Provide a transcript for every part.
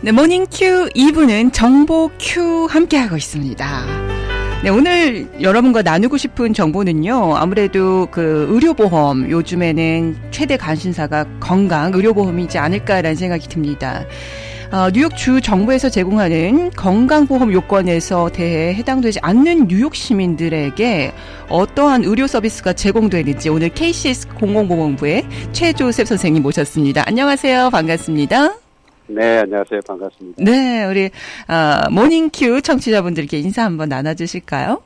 네, 모닝 큐 2부는 정보 큐 함께하고 있습니다. 네, 오늘 여러분과 나누고 싶은 정보는요, 아무래도 그 의료보험, 요즘에는 최대 관심사가 건강, 의료보험이지 않을까라는 생각이 듭니다. 뉴욕 주 정부에서 제공하는 건강보험 요건에서 대해 해당되지 않는 뉴욕 시민들에게 어떠한 의료 서비스가 제공되는지 오늘 KCS 공공보건부의 최조셉 선생님 모셨습니다. 안녕하세요. 반갑습니다. 네, 안녕하세요. 반갑습니다. 네, 우리 모닝큐 청취자분들께 인사 한번 나눠주실까요?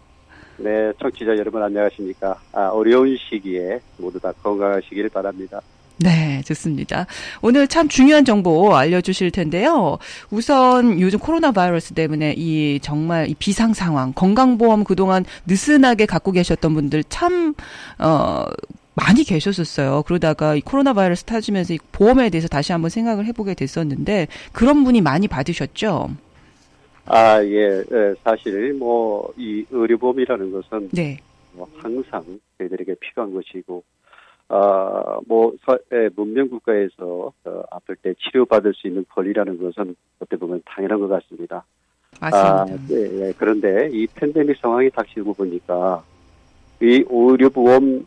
네, 청취자 여러분 안녕하십니까. 어려운 시기에 모두 다 건강하시길 바랍니다. 네, 좋습니다. 오늘 참 중요한 정보 알려주실 텐데요. 우선 요즘 코로나 바이러스 때문에 정말 이 비상 상황, 건강보험 그동안 느슨하게 갖고 계셨던 분들 참 많이 계셨었어요. 그러다가 이 코로나 바이러스 터지면서 이 보험에 대해서 다시 한번 생각을 해보게 됐었는데 그런 분이 많이 받으셨죠? 예, 사실 이 의료보험이라는 것은 네. 항상 저희들에게 필요한 것이고, 문명 국가에서 아플 때 치료받을 수 있는 권리라는 것은 어떻게 보면 당연한 것 같습니다. 맞습니다. 예, 그런데 이 팬데믹 상황이 닥치고 보니까 이 의료보험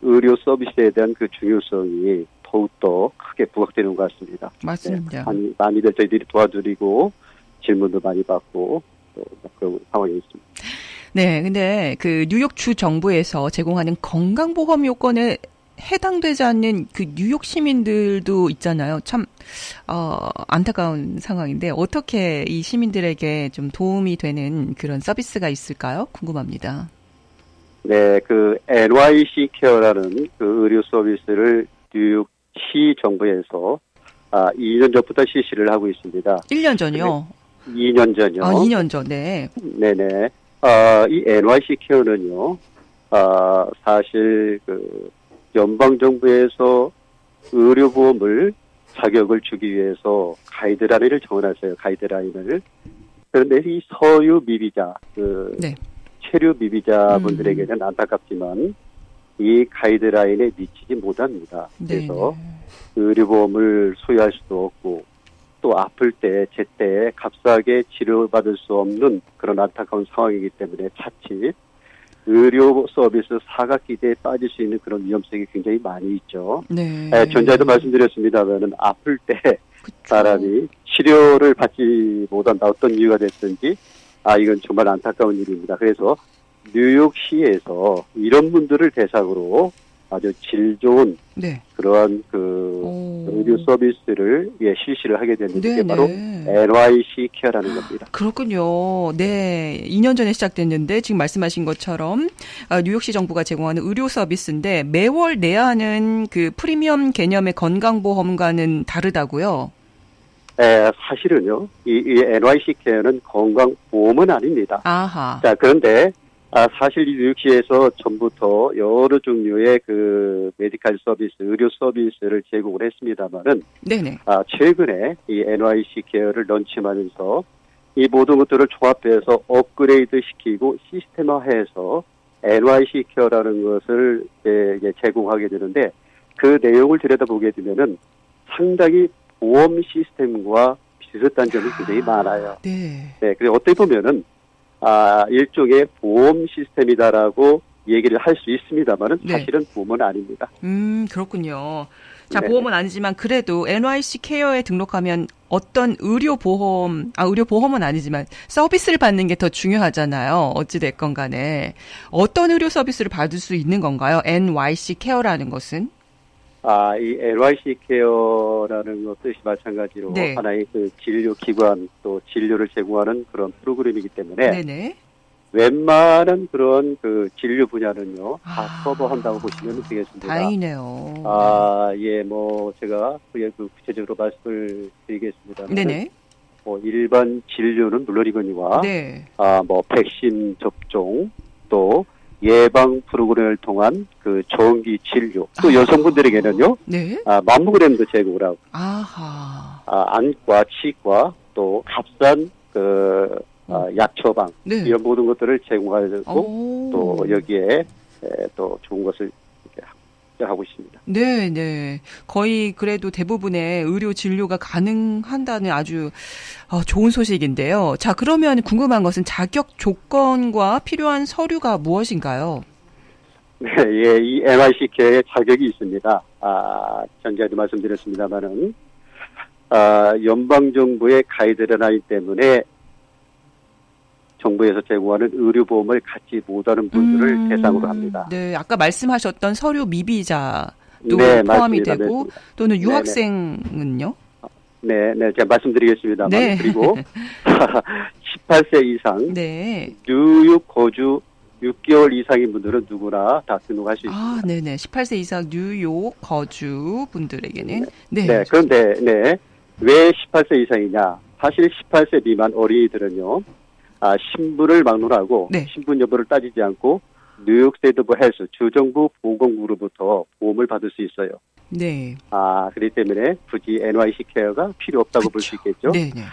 의료 서비스에 대한 그 중요성이 더욱더 크게 부각되는 것 같습니다. 맞습니다. 네, 많이들 저희들이 도와드리고 질문도 많이 받고 또 그런 상황이 있습니다. 네, 근데 그 뉴욕 주 정부에서 제공하는 건강보험 요건에 해당되지 않는 그 뉴욕 시민들도 있잖아요. 참 안타까운 상황인데 어떻게 이 시민들에게 좀 도움이 되는 그런 서비스가 있을까요? 궁금합니다. 네, 그 NYC 케어라는 그 의료 서비스를 뉴욕시 정부에서 2년 전부터 실시를 하고 있습니다. 1년 전이요? 2년 전이요. 2년 전, 네. 네네. 이 NYC 케어는요, 사실 그 연방정부에서 의료보험을 자격을 주기 위해서 가이드라인을 정해놨어요. 가이드라인을. 그런데 이 서유 미비자, 네. 체류 미비자분들에게는 안타깝지만 이 가이드라인에 미치지 못합니다. 그래서 의료보험을 소유할 수도 없고 또 아플 때 제때 값싸게 치료받을 수 없는 그런 안타까운 상황이기 때문에 자칫 의료 서비스 사각지대에 빠질 수 있는 그런 위험성이 굉장히 많이 있죠. 네. 전자에도 말씀드렸습니다만은 아플 때 그쵸. 사람이 치료를 받지 못한다 어떤 이유가 됐든지 이건 정말 안타까운 일입니다. 그래서 뉴욕시에서 이런 분들을 대상으로 아주 질 좋은 그러한 의료 서비스를 실시를 하게 됐는데 그게 바로 NYC 케어라는 겁니다. 그렇군요. 네, 2년 전에 시작됐는데 지금 말씀하신 것처럼 뉴욕시 정부가 제공하는 의료 서비스인데 매월 내야 하는 그 프리미엄 개념의 건강보험과는 다르다고요? 사실은요, 이 NYC 케어는 건강보험은 아닙니다. 아하. 자, 그런데 사실 이 뉴욕시에서 전부터 여러 종류의 그 메디컬 서비스, 의료 서비스를 제공을 했습니다만은, 네네. 최근에 이 NYC 케어를 런칭하면서 이 모든 것들을 조합해서 업그레이드 시키고 시스템화해서 NYC 케어라는 것을 이제 제공하게 되는데 그 내용을 들여다보게 되면은 상당히 보험 시스템과 비슷한 점이 굉장히 많아요. 네. 그래서 어떻게 보면은 일종의 보험 시스템이다라고 얘기를 할 수 있습니다만은 사실은 보험은 아닙니다. 그렇군요. 자, 보험은 아니지만 그래도 NYC 케어에 등록하면 어떤 의료보험은 아니지만 서비스를 받는 게 더 중요하잖아요. 어찌됐건 간에. 어떤 의료 서비스를 받을 수 있는 건가요? NYC 케어라는 것은? 이 NYC 케어라는 것 뜻이 마찬가지로 하나의 그 진료 기관 또 진료를 제공하는 그런 프로그램이기 때문에 웬만한 그런 그 진료 분야는요 다 커버한다고 보시면 되겠습니다. 다행이네요. 예, 제가 그게 구체적으로 말씀을 드리겠습니다. 네네. 일반 진료는 물론이거니와 백신 접종 또 예방 프로그램을 통한 그 정기 진료 또 여성분들에게는요 맘모그램도 제공을 하고 안과 치과 또 값싼 약 처방 이런 모든 것들을 제공하고 또 여기에 또 좋은 것을 하고 있습니다. 네, 네. 거의 그래도 대부분의 의료 진료가 가능한다는 아주 좋은 소식인데요. 자, 그러면 궁금한 것은 자격 조건과 필요한 서류가 무엇인가요? 네, 예, 이 NYC 케어의 자격이 있습니다. 전에도 말씀드렸습니다만은, 연방정부의 가이드라인 때문에 정부에서 제공하는 의료보험을 갖지 못하는 분들을 대상으로 합니다. 네, 아까 말씀하셨던 서류 미비자도 네, 포함이 맞습니다. 되고 네, 또는 네. 유학생은요? 네, 제가 말씀드리겠습니다만. 네. 그리고 18세 이상 네. 뉴욕 거주 6개월 이상인 분들은 누구나 다 등록할 수 있습니다. 네네. 18세 이상 뉴욕 거주 분들에게는. 네. 네, 그런데, 네. 왜 18세 이상이냐? 사실 18세 미만 어린이들은요, 신분을 막론하고, 네. 신분 여부를 따지지 않고, 뉴욕 스테이트 오브 헬스, 주정부 보건국으로부터 보험을 받을 수 있어요. 네. 그렇기 때문에 굳이 NYC 케어가 필요 없다고 볼 수 있겠죠. 네네.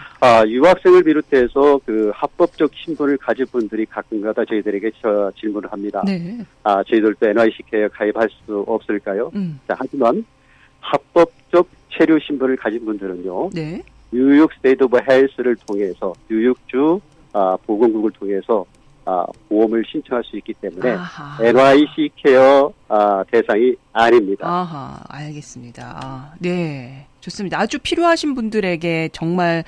유학생을 비롯해서 그 합법적 신분을 가질 분들이 가끔가다 저희들에게 질문을 합니다. 네. 저희들도 NYC 케어 가입할 수 없을까요? 자, 하지만 합법적 체류 신분을 가진 분들은요. 네. 뉴욕 스테이트 오브 헬스를 통해서 뉴욕주 보건국을 통해서 보험을 신청할 수 있기 때문에 NYC 케어 대상이 아닙니다. 알겠습니다. 네, 좋습니다. 아주 필요하신 분들에게 정말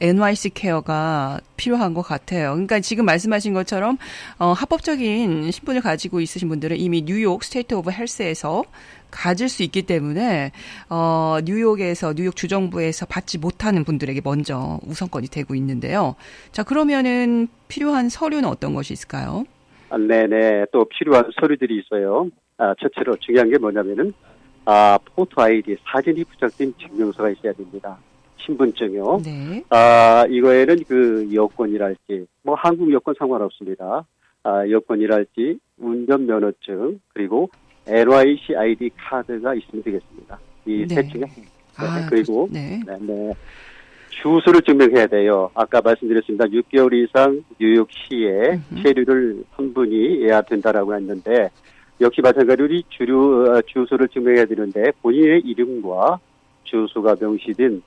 NYC 케어가 필요한 것 같아요. 그러니까 지금 말씀하신 것처럼 합법적인 신분을 가지고 있으신 분들은 이미 뉴욕 스테이트 오브 헬스에서 가질 수 있기 때문에 뉴욕 주정부에서 받지 못하는 분들에게 먼저 우선권이 되고 있는데요. 자, 그러면은 필요한 서류는 어떤 것이 있을까요? 네네, 또 필요한 서류들이 있어요. 첫째로 중요한 게 뭐냐면은 포토 아이디 사진이 부착된 증명서가 있어야 됩니다. 신분증이요. 네. 이거에는 그 여권이랄지 뭐 한국 여권 상관없습니다. 여권이랄지 운전면허증 그리고 NYC ID 카드가 있으면 되겠습니다. 이 셋 중에. 그리고 네. 주소를 증명해야 돼요. 아까 말씀드렸습니다. 6개월 이상 뉴욕시에 체류를 한 분이 해야 된다라고 했는데 역시 마찬가지로 주소를 증명해야 되는데 본인의 이름과 주소가 명시된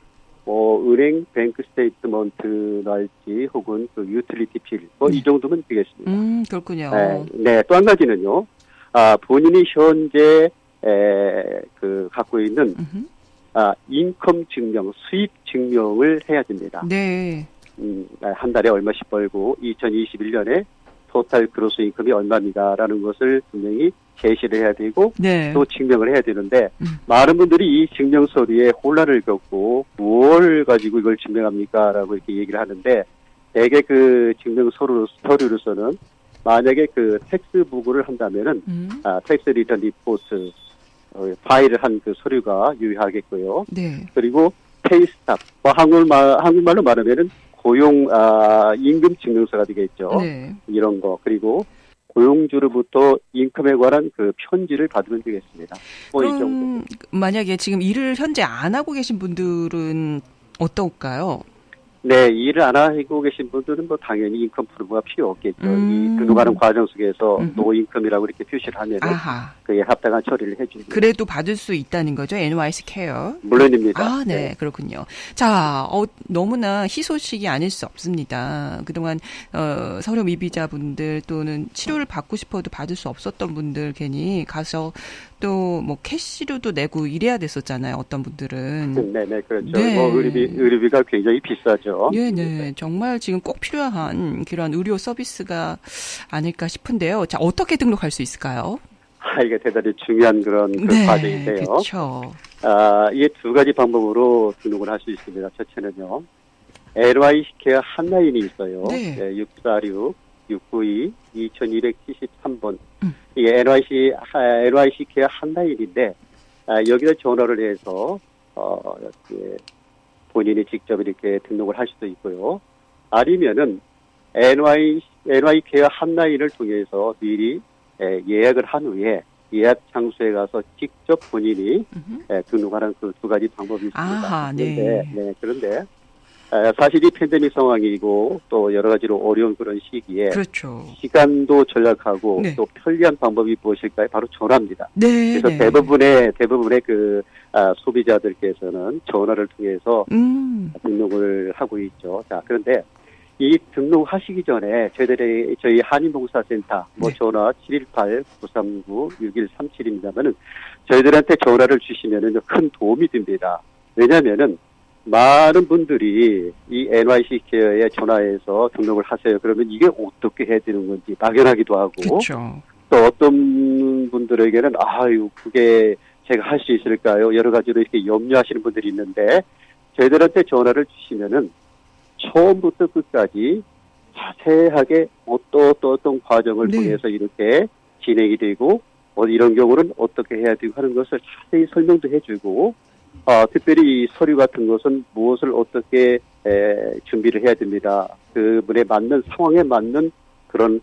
은행 뱅크 스테이트먼트랄지 혹은 그 유틸리티 필 이 정도면 되겠습니다. 그렇군요. 네, 또 한 가지는요. 본인이 현재 갖고 있는 인컴 증명, 수입 증명을 해야 됩니다. 네. 한 달에 얼마씩 벌고 2021년에 토탈 그로스 인컴이 얼마입니다라는 것을 분명히 제시를 해야 되고 또 증명을 해야 되는데 많은 분들이 이 증명 서류에 혼란을 겪고 무엇을 가지고 이걸 증명합니까라고 이렇게 얘기를 하는데 대개 그 증명 서류로서는 만약에 그 텍스 부구를 한다면은 텍스 리턴 리포트 파일을 한 그 서류가 유효하겠고요. 네. 그리고 페이스탑 한국말로 말하면은 고용 임금 증명서가 되겠죠. 네. 이런 거 그리고 고용주로부터 인컴에 관한 그 편지를 받으면 되겠습니다. 그럼 이 정도. 만약에 지금 일을 현재 안 하고 계신 분들은 어떨까요? 네, 일을 안 하고 계신 분들은 뭐 당연히 인컴 프루브가 필요 없겠죠. 이 등록하는 과정 속에서 노인컴이라고 이렇게 표시를 하면 그에 합당한 처리를 해줍니다. 그래도 받을 수 있다는 거죠, NYC 케어? 물론입니다. 네, 그렇군요. 자, 너무나 희소식이 아닐 수 없습니다. 그동안 서류 미비자분들 또는 치료를 받고 싶어도 받을 수 없었던 분들 괜히 가서 또 뭐 캐시료도 내고 이래야 됐었잖아요. 어떤 분들은. 네네 그렇죠. 네. 의료비가 굉장히 비싸죠. 네네 정말 지금 꼭 필요한 그런 의료 서비스가 아닐까 싶은데요. 자 어떻게 등록할 수 있을까요? 이게 대단히 중요한 그런 과정인데요. 그렇죠. 이게 두 가지 방법으로 등록을 할 수 있습니다. 첫째는요. NYC 케어 한라인이 있어요. 네. 646 692 2273번. 이게 NYC 케어 한라인인데, 여기다 전화를 해서, 본인이 직접 이렇게 등록을 할 수도 있고요. 아니면은, NY 케어 한라인을 통해서 미리 예약을 한 후에 예약 장소에 가서 직접 본인이 등록하는 그 두 가지 방법이 있습니다. 네. 그런데, 사실 이 팬데믹 상황이고 또 여러 가지로 어려운 그런 시기에 그렇죠. 시간도 절약하고 네. 또 편리한 방법이 무엇일까요? 바로 전화입니다. 네. 그래서 네. 대부분의 그 소비자들께서는 전화를 통해서 등록을 하고 있죠. 자, 그런데 이 등록하시기 전에 저희 한인봉사센터 네. 전화 718-939-6137입니다만은 저희들한테 전화를 주시면은 큰 도움이 됩니다. 왜냐면은 많은 분들이 이 NYC 케어에 전화해서 등록을 하세요. 그러면 이게 어떻게 해야 되는 건지 막연하기도 하고 그렇죠. 또 어떤 분들에게는 아유 그게 제가 할 수 있을까요? 여러 가지로 이렇게 염려하시는 분들이 있는데 저희들한테 전화를 주시면은 처음부터 끝까지 자세하게 어떤 과정을 네. 통해서 이렇게 진행이 되고 이런 경우는 어떻게 해야 되고 하는 것을 자세히 설명도 해주고 특별히 이 서류 같은 것은 무엇을 어떻게 준비를 해야 됩니다. 그분에 맞는 상황에 맞는 그런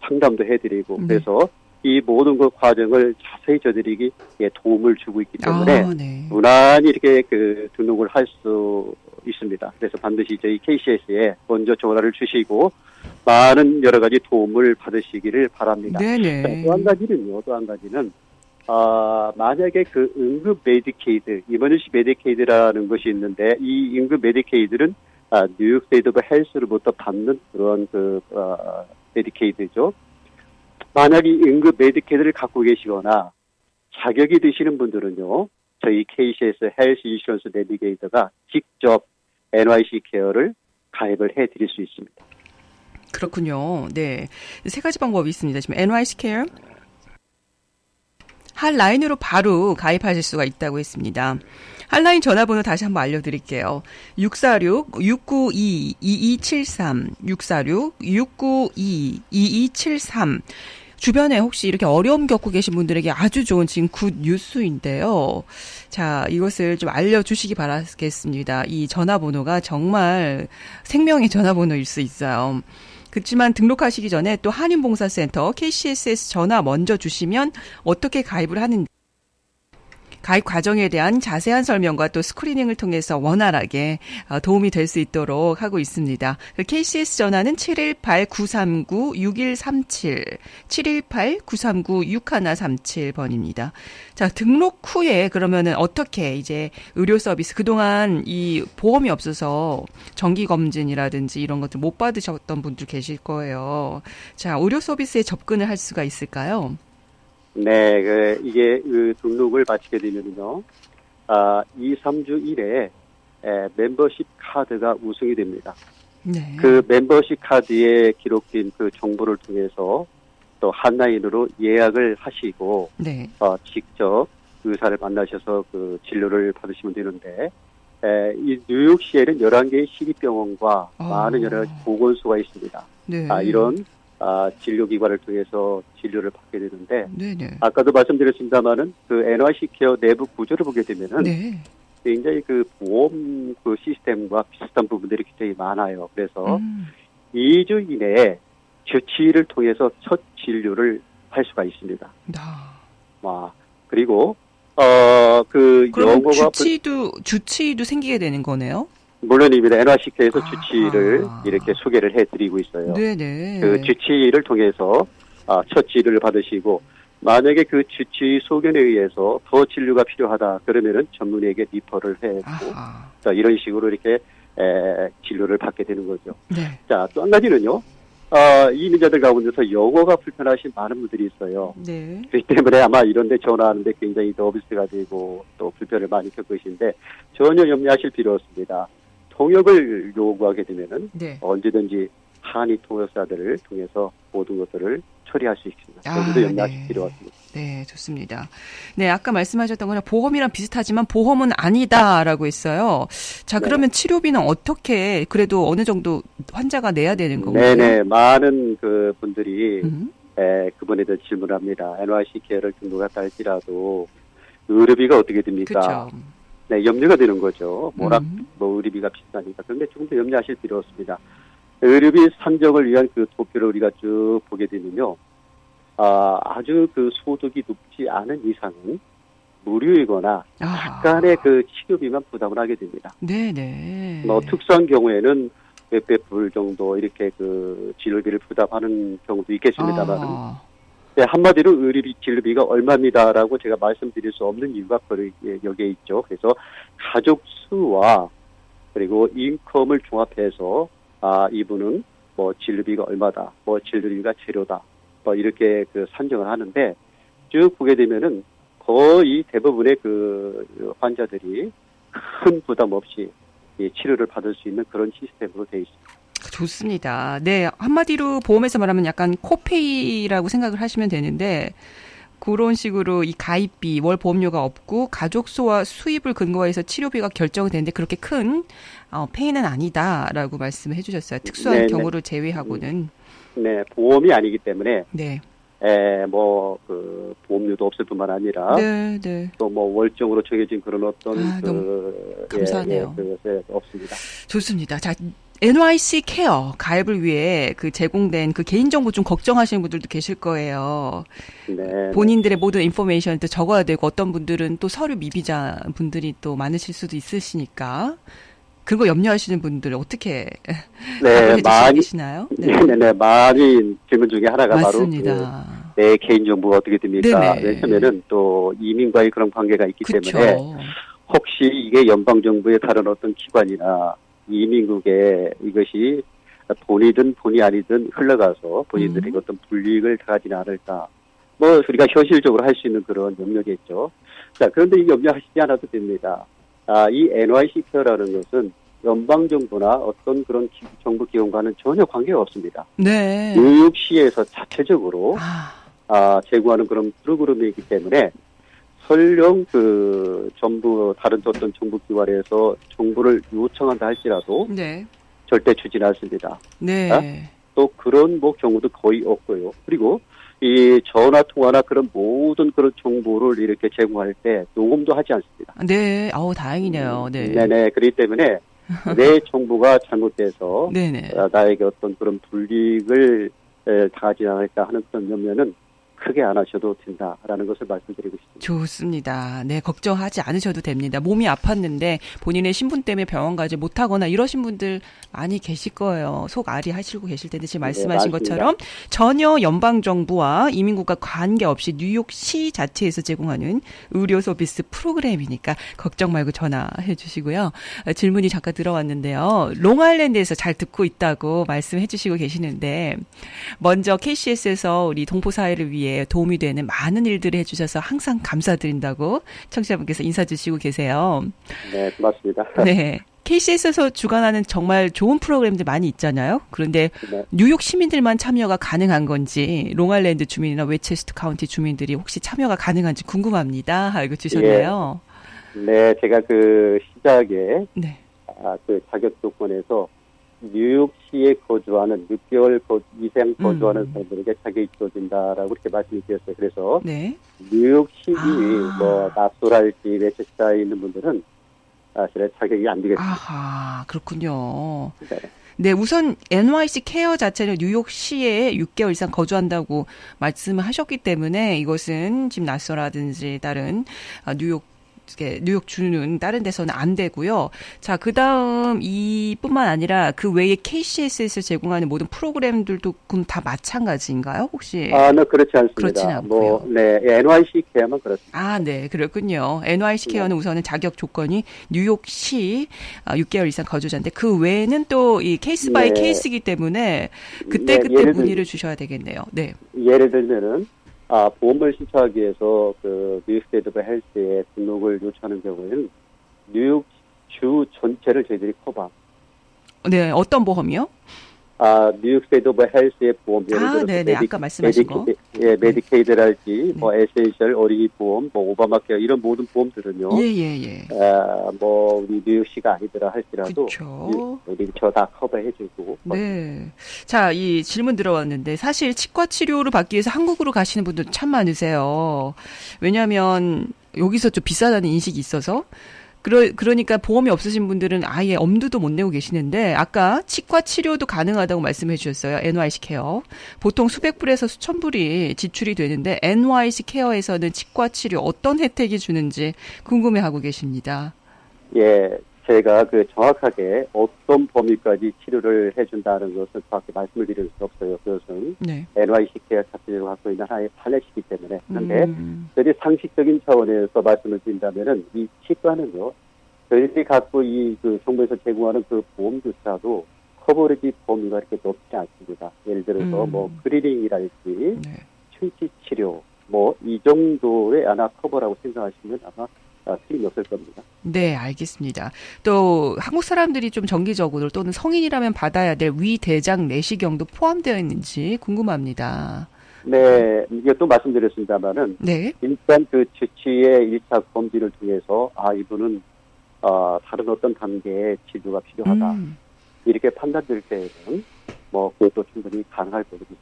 상담도 해드리고 그래서 이 모든 그 과정을 자세히 저들에게 도움을 주고 있기 때문에 네. 무난히 이렇게 등록을 할 수 있습니다. 그래서 반드시 저희 KCS에 먼저 전화를 주시고 많은 여러 가지 도움을 받으시기를 바랍니다. 네네. 또 한 가지는 만약에 그 응급 메디케이드, 이머전시 메디케이드라는 것이 있는데 이 응급 메디케이드는 뉴욕 스테이트 오브 헬스로부터 받는 그런 메디케이드죠. 만약 이 응급 메디케이드를 갖고 계시거나 자격이 되시는 분들은요, 저희 KCS 헬스 인슈런스 내비게이터가 직접 NYC 케어를 가입을 해드릴 수 있습니다. 그렇군요. 네. 세 가지 방법이 있습니다. 지금 NYC 케어 핫라인으로 바로 가입하실 수가 있다고 했습니다. 핫라인 전화번호 다시 한번 알려드릴게요. 646-692-2273 646-692-2273 주변에 혹시 이렇게 어려움 겪고 계신 분들에게 아주 좋은 지금 굿 뉴스인데요. 자, 이것을 좀 알려주시기 바라겠습니다. 이 전화번호가 정말 생명의 전화번호일 수 있어요. 그렇지만 등록하시기 전에 또 한인봉사센터 KCSS 전화 먼저 주시면 어떻게 가입을 하는지 가입 과정에 대한 자세한 설명과 또 스크리닝을 통해서 원활하게 도움이 될 수 있도록 하고 있습니다. KCS 전화는 718-939-6137, 718-939-6137번입니다. 자, 등록 후에 그러면은 어떻게 이제 의료 서비스, 그동안 이 보험이 없어서 정기검진이라든지 이런 것들 못 받으셨던 분들 계실 거예요. 자, 의료 서비스에 접근을 할 수가 있을까요? 네, 이게 등록을 마치게 되면요, 2, 3주 이내에 멤버십 카드가 우승이 됩니다. 네. 그 멤버십 카드에 기록된 그 정보를 통해서 또 핫라인으로 예약을 하시고, 네. 직접 의사를 만나셔서 그 진료를 받으시면 되는데, 이 뉴욕시에는 11개의 시립병원과 많은 여러 가지 보건소가 있습니다. 네. 이런 진료기관을 통해서 진료를 받게 되는데, 네네. 아까도 말씀드렸습니다만은 그 NYC 케어 내부 구조를 보게 되면은 네. 굉장히 그 보험 그 시스템과 비슷한 부분들이 굉장히 많아요. 그래서 2주 이내에 주치의를 통해서 첫 진료를 할 수가 있습니다. 그리고 그 그러면 영어가 주치의도 생기게 되는 거네요? 물론입니다. NYC 케어에서 주치의를 이렇게 소개를 해드리고 있어요. 네네. 그 주치의를 통해서 첫 진료를 받으시고, 만약에 그 주치의 소견에 의해서 더 진료가 필요하다 그러면은 전문의에게 리퍼를 해고 이런 식으로 이렇게 진료를 받게 되는 거죠. 네. 자, 또 한 가지는요. 이민자들 가운데서 영어가 불편하신 많은 분들이 있어요. 네. 그렇기 때문에 아마 이런 데 전화하는데 굉장히 너비스가 되고 또 불편을 많이 겪으신데 전혀 염려하실 필요 없습니다. 통역을 요구하게 되면은 네. 언제든지 한의 통역사들을 통해서 모든 것들을 처리할 수 있습니다. 여기도 염려하실 필요 없습니다. 네, 좋습니다. 네, 아까 말씀하셨던 거랑 보험이랑 비슷하지만 보험은 아니다라고 했어요. 자, 그러면 치료비는 어떻게 그래도 어느 정도 환자가 내야 되는 건가요? 네네, 많은 그 분들이 그분에 대해 질문을 합니다. NYC 케어를 등록했다 할지라도 의료비가 어떻게 됩니까? 그렇죠. 네, 염려가 되는 거죠. 의료비가 비싸니까. 그런데 조금 더 염려하실 필요 없습니다. 의료비 산정을 위한 그 도표를 우리가 쭉 보게 되면요. 아주 그 소득이 높지 않은 이상은 의료이거나 약간의 그 치료비만 부담을 하게 됩니다. 네네. 특수한 경우에는 몇백 불 정도 이렇게 그 진료비를 부담하는 경우도 있겠습니다만, 네, 한마디로 의료비 진료비가 얼마입니다라고 제가 말씀드릴 수 없는 이유가 여기에 있죠. 그래서 가족 수와 그리고 인컴을 종합해서 이분은 뭐 진료비가 얼마다, 뭐 진료비가 재료다, 뭐 이렇게 그 산정을 하는데 쭉 보게 되면은 거의 대부분의 그 환자들이 큰 부담 없이 치료를 받을 수 있는 그런 시스템으로 되어 있습니다. 좋습니다. 네, 한마디로 보험에서 말하면 약간 코페이라고 생각을 하시면 되는데 그런 식으로 이 가입비, 월 보험료가 없고 가족 수와 수입을 근거로 해서 치료비가 결정이 되는데 그렇게 큰 페이는 아니다라고 말씀을 해주셨어요. 특수한 네네. 경우를 제외하고는. 네, 보험이 아니기 때문에 네. 그 보험료도 없을 뿐만 아니라 네, 네. 또 뭐 월정으로 정해진 그런 어떤 너무 감사하네요. 그것에 없습니다. 좋습니다. 자, NYC 케어 가입을 위해 그 제공된 그 개인정보 좀 걱정하시는 분들도 계실 거예요. 네. 본인들의 모든 인포메이션을 또 적어야 되고 어떤 분들은 또 서류 미비자 분들이 또 많으실 수도 있으시니까 그거 염려하시는 분들 어떻게 답을 해주시나요? 네, 많이 질문 중에 하나가 맞습니다. 바로 내 개인정보가 어떻게 됩니까? 네네. 왜냐하면은 또 이민과의 그런 관계가 있기 그쵸. 때문에 혹시 이게 연방정부의 다른 어떤 기관이나 이민국에 이것이 본이든 본이 아니든 흘러가서 본인들이 어떤 불이익을 당하지는 않을까. 뭐 우리가 현실적으로 할 수 있는 그런 염려겠죠. 자, 그런데 이 염려하시지 않아도 됩니다. 이 NYC 케어라는 것은 연방정부나 어떤 그런 정부 기관과는 전혀 관계가 없습니다. 네. 뉴욕시에서 자체적으로 제공하는 그런 프로그램이기 때문에 설령 그 다른 어떤 정부 기관에서 정보를 요청한다 할지라도 네. 절대 주지는 않습니다. 네. 또 그런 뭐 경우도 거의 없고요. 그리고 이 전화 통화나 그런 모든 그런 정보를 이렇게 제공할 때 녹음도 하지 않습니다. 네. 다행이네요. 네. 네네. 그렇기 때문에 내 정보가 잘못돼서 네네. 나에게 어떤 그런 불이익을 당하지 않을까 하는 어떤 염려는 크게 안 하셔도 된다라는 것을 말씀드리고 싶습니다. 좋습니다. 네, 걱정하지 않으셔도 됩니다. 몸이 아팠는데 본인의 신분 때문에 병원 가지 못하거나 이러신 분들 많이 계실 거예요. 속 아리하시고 계실 텐데 지금 말씀하신 것처럼 전혀 연방정부와 이민국과 관계없이 뉴욕시 자체에서 제공하는 의료 서비스 프로그램이니까 걱정 말고 전화해 주시고요. 질문이 잠깐 들어왔는데요. 롱아일랜드에서 잘 듣고 있다고 말씀해 주시고 계시는데 먼저 KCS에서 우리 동포사회를 위해 도움이 되는 많은 일들을 해주셔서 항상 감사드린다고 청취자분께서 인사 주시고 계세요. 네, 고맙습니다. 네. KCS에서 주관하는 정말 좋은 프로그램들 많이 있잖아요. 그런데 뉴욕 시민들만 참여가 가능한 건지 롱아일랜드 주민이나 웨체스터 카운티 주민들이 혹시 참여가 가능한지 궁금합니다. 알고 주셨네요. 네, 제가 그 시작에 그 자격 조건에서 뉴욕시에 거주하는 6개월 이상 거주하는 사람들에게 자격이 주어진다라고 이렇게 말씀을 드렸어요. 그래서 뉴욕시 뭐 나소랄지 웨체스터에 있는 분들은 사실 자격이 안 되겠습니다. 아하, 그렇군요. 네, 우선 NYC 케어 자체는 뉴욕시에 6개월 이상 거주한다고 말씀을 하셨기 때문에 이것은 지금 나서라든지 다른 뉴욕 주는 다른 데서는 안 되고요. 자, 그다음 이뿐만 아니라 그 외에 KCS에서 제공하는 모든 프로그램들도 그럼 다 마찬가지인가요? 혹시? 네, 그렇지 않습니다. 그렇진 않고요. NYC 케어만 그렇습니다. 네, 그렇군요. NYC 케어는 우선은 자격 조건이 뉴욕시 6개월 이상 거주자인데 그 외에는 또 이 케이스 바이 케이스이기 때문에 그때 문의를 주셔야 되겠네요. 네. 예를 들면은 보험을 신청하기 위해서 그 뉴욕 스테이트 오브 헬스에 등록을 요청하는 경우에는 뉴욕 주 전체를 저희들이 커버. 네, 어떤 보험이요? 뉴욕 스테이트 오브 헬스의 보험. 네네, 아까 말씀하신 거. 메디케이드랄지, 뭐 에센셜 어린이 보험, 뭐 오바마 케어 이런 모든 보험들은요. 뭐 우리 뉴욕시가 아니더라 할지라도 저 다 커버해주고. 네. 자, 이 질문 들어왔는데 사실 치과 치료를 받기 위해서 한국으로 가시는 분들 참 많으세요. 왜냐하면 여기서 좀 비싸다는 인식이 있어서. 그러니까 보험이 없으신 분들은 아예 엄두도 못 내고 계시는데 아까 치과 치료도 가능하다고 말씀해 주셨어요. NYC 케어. 보통 수백 불에서 수천 불이 지출이 되는데 NYC 케어에서는 치과 치료 어떤 혜택이 주는지 궁금해하고 계십니다. 예, 제가 정확하게 어떤 범위까지 치료를 해준다는 것을 정확히 말씀을 드릴 수 없어요. 그것은 네. NYC 케어 자체적으로 갖고 있는 하나의 판례시기 때문에. 그런데 저희들이 상식적인 차원에서 말씀을 드린다면은 이 치과는요, 저희들이 갖고 정부에서 제공하는 그 보험조차도 커버리지 범위가 이렇게 높지 않습니다. 예를 들어서 그리닝이랄지 네. 충치 치료 이 정도의 아마 커버라고 생각하시면 아마 틀림이 없을 겁니다. 네, 알겠습니다. 또 한국 사람들이 좀 정기적으로 또는 성인이라면 받아야 될 위대장 내시경도 포함되어 있는지 궁금합니다. 네, 이게 또 말씀드렸습니다만은 네. 일단 주치의 1차 검진을 통해서 이분은 다른 어떤 단계의 치료가 필요하다. 이렇게 판단될 때에는 그것도 충분히 가능할 거거든요.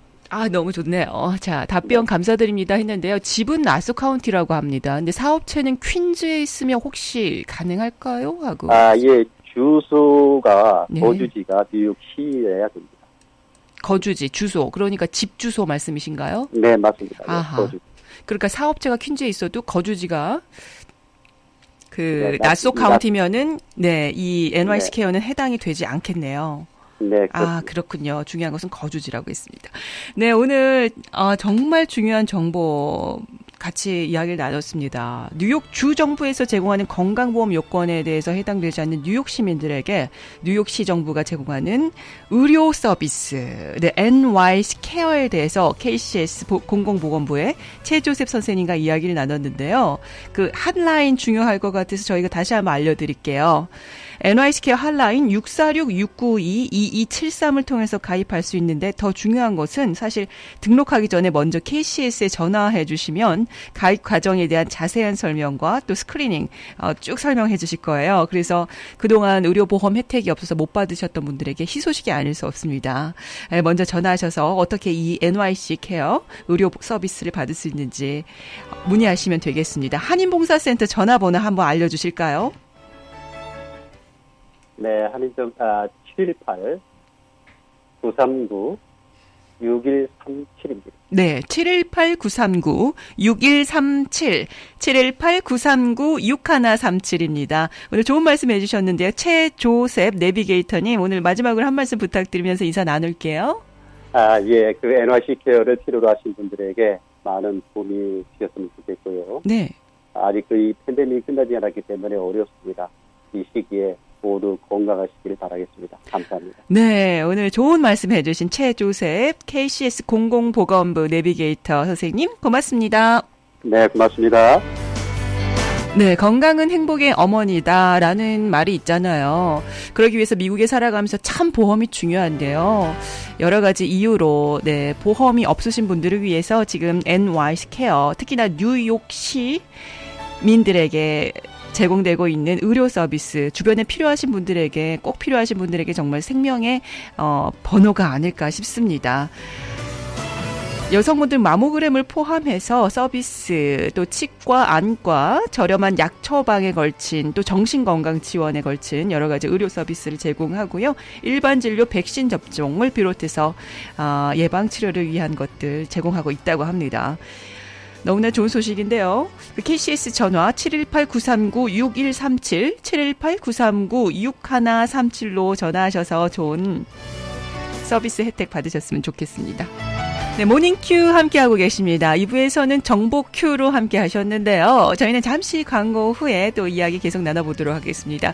너무 좋네요. 자, 답변 감사드립니다 했는데요. 집은 나소 카운티라고 합니다. 근데 사업체는 퀸즈에 있으면 혹시 가능할까요? 하고. 예, 주소가, 네. 거주지가 뉴욕시여야 됩니다. 거주지, 주소. 그러니까 집 주소 말씀이신가요? 네, 맞습니다. 아하. 거주지. 그러니까 사업체가 퀸즈에 있어도 거주지가 네, 나소 카운티면은 이 NYC 케어는 해당이 되지 않겠네요. 네, 그렇습니다. 그렇군요. 중요한 것은 거주지라고 했습니다. 네, 오늘 정말 중요한 정보 같이 이야기를 나눴습니다. 뉴욕 주 정부에서 제공하는 건강보험 요건에 대해서 해당되지 않는 뉴욕 시민들에게 뉴욕시 정부가 제공하는 의료 서비스, NYC 케어에 대해서 KCS 공공보건부의 최조셉 선생님과 이야기를 나눴는데요. 그 핫라인 중요할 것 같아서 저희가 다시 한번 알려드릴게요. NYC 케어 핫라인 646-692-2273을 통해서 가입할 수 있는데 더 중요한 것은 사실 등록하기 전에 먼저 KCS에 전화해 주시면 가입 과정에 대한 자세한 설명과 또 스크리닝 쭉 설명해 주실 거예요. 그래서 그동안 의료보험 혜택이 없어서 못 받으셨던 분들에게 희소식이 아닐 수 없습니다. 먼저 전화하셔서 어떻게 이 NYC 케어 의료 서비스를 받을 수 있는지 문의하시면 되겠습니다. 한인봉사센터 전화번호 한번 알려주실까요? 네, 한인점 718-939-6137입니다. 네, 718-939-6137, 718-939-6137입니다. 오늘 좋은 말씀 해주셨는데요. 최조셉 내비게이터님, 오늘 마지막으로 한 말씀 부탁드리면서 인사 나눌게요. 예, NYC 케어를 필요로 하신 분들에게 많은 도움이 되셨으면 좋겠고요. 네. 아직 이 팬데믹이 끝나지 않았기 때문에 어렵습니다. 이 시기에 모두 건강하시길 바라겠습니다. 감사합니다. 네, 오늘 좋은 말씀 해주신 최조셉 KCS 공공보건부 내비게이터 선생님 고맙습니다. 네, 고맙습니다. 네, 건강은 행복의 어머니다라는 말이 있잖아요. 그러기 위해서 미국에 살아가면서 참 보험이 중요한데요. 여러 가지 이유로 보험이 없으신 분들을 위해서 지금 NYC 케어, 특히나 뉴욕시 민들에게 제공되고 있는 의료 서비스, 주변에 필요하신 분들에게, 꼭 필요하신 분들에게 정말 생명의 번호가 아닐까 싶습니다. 여성분들 마모그램을 포함해서 서비스, 또 치과, 안과, 저렴한 약 처방에 걸친, 또 정신건강 지원에 걸친 여러 가지 의료 서비스를 제공하고요. 일반 진료, 백신 접종을 비롯해서 예방 치료를 위한 것들 제공하고 있다고 합니다. 너무나 좋은 소식인데요. KCS 전화 718-939-6137, 718-939-6137로 전화하셔서 좋은 서비스 혜택 받으셨으면 좋겠습니다. 네, 모닝큐 함께하고 계십니다. 2부에서는 정보큐로 함께 하셨는데요. 저희는 잠시 광고 후에 또 이야기 계속 나눠보도록 하겠습니다.